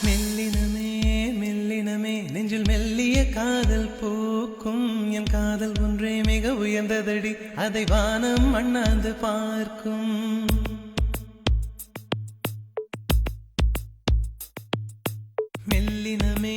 மெல்லினமே மெல்லினமே நெஞ்சில் மெல்லிய காதல் பூக்கும் என் காதல் ஒன்றே மிக உயர்ந்ததடி அதை வானம் அண்ணாந்து பார்க்கும் மெல்லினமே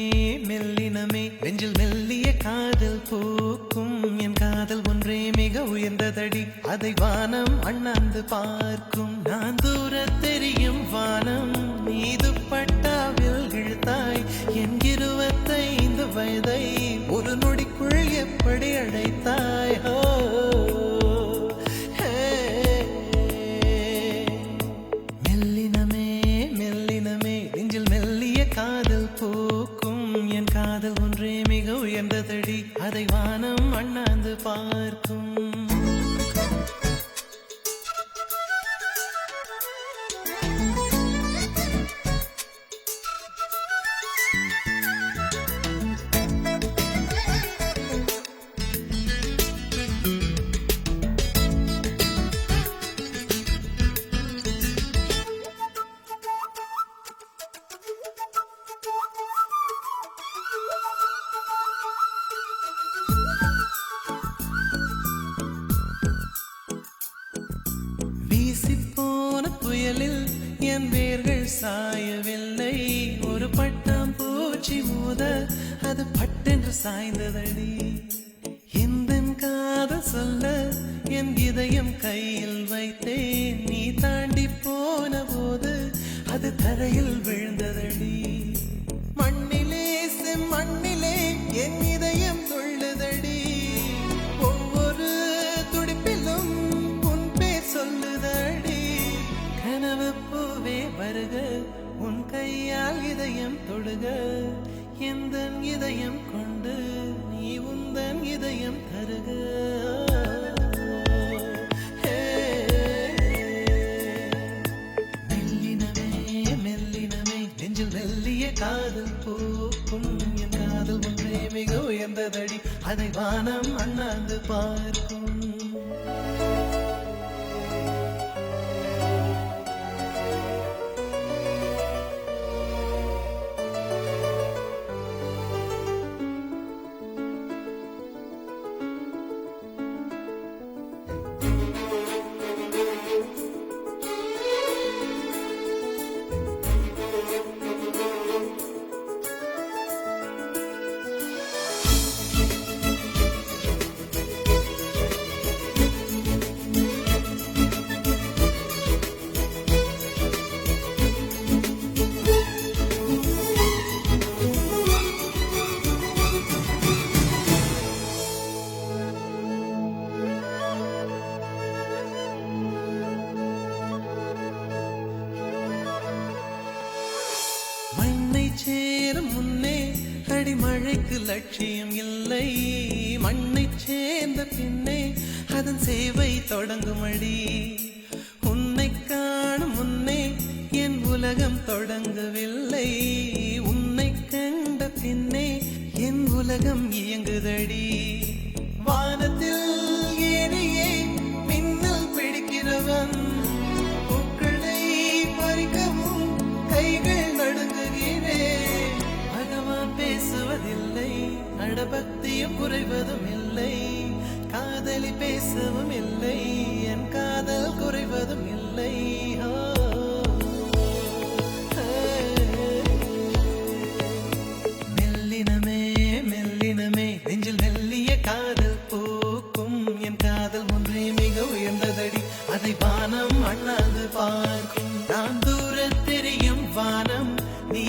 மெல்லினமே நெஞ்சில் மெல்லிய காதல் பூக்கும் என் காதல் ஒன்றே மிக உயர்ந்ததடி அதை வானம் அண்ணாந்து பார்க்கும் நான் தூர தெரியும் வானம் மீது பட்டாவில் இழுத்தாய் என் 25 வயதை ஒரு நொடிக்குள் எப்படி அழைத்தாய் மெல்லினமே மெல்லினமே நெஞ்சில் மெல்லிய காதல் பூக்கும் என் காதல் ஒன்றே மிக உயர்ந்ததடி அதை வானம் அண்ணாந்து பார்க்கும் வீசிப்போன புயலில் என் வேர்கள் சாயவில்லை ஒரு பட்டாம் பூச்சி மோத அது பட்டென்று சாய்ந்ததடி எந்த காதல் சொல்ல என் இதயம் கையில் வைத்தேன் நீ தாண்டி போன போது அது தரையில் விழுந்ததடி மண்ணிலே மண்ணிலே என் இதயம் துள்ளுதடி ஒவ்வொரு துடிப்பிலும் உன் பேர் சொல்லுதடி கனவு பூவே வருக உன் கையால் இதயம் தொடுக எந்த இதயம் கொண்டு நீ உந்தன் இதயம் தருக மெல்லினமே மெல்லினமே நெஞ்சில் மெல்லிய காதல் பூக்கும் என் காதல் ஒன்றே மிக உயர்ந்ததடி அதை வானம் அண்ணாந்து பார்க்கும் சேரும் முன்னே அடிமழைக்கு லட்சியம் இல்லை மண்ணை சேர்ந்த பின்னே அதன் சேவை தொடங்கும் அடி உன்னை காணும் முன்னே என் உலகம் தொடங்கவில்லை உன்னை கண்ட பின்னே என் உலகம் இயங்குதடி வானத்தில் ஏறியே மின்னல் பிடிக்கிறவன் பூக்களை பறிக்கவும் கைகள் நடுங்குகிறேன் பகவான் பேசுவதில்லை நடபக்தியும் குறைவதும் இல்லை காதலி பேசவும் இல்லை என் காதல் குறைவதும் இல்லை மெல்லினமே மெல்லினமே நெஞ்சில் மெல்லிய காதல் பூக்கும் என் காதல் ஒன்றே மிக உயர்ந்ததடி அதை வானம் அண்ணாந்து பார்க்கும் நான் தூர தெரியும் வானம் நீ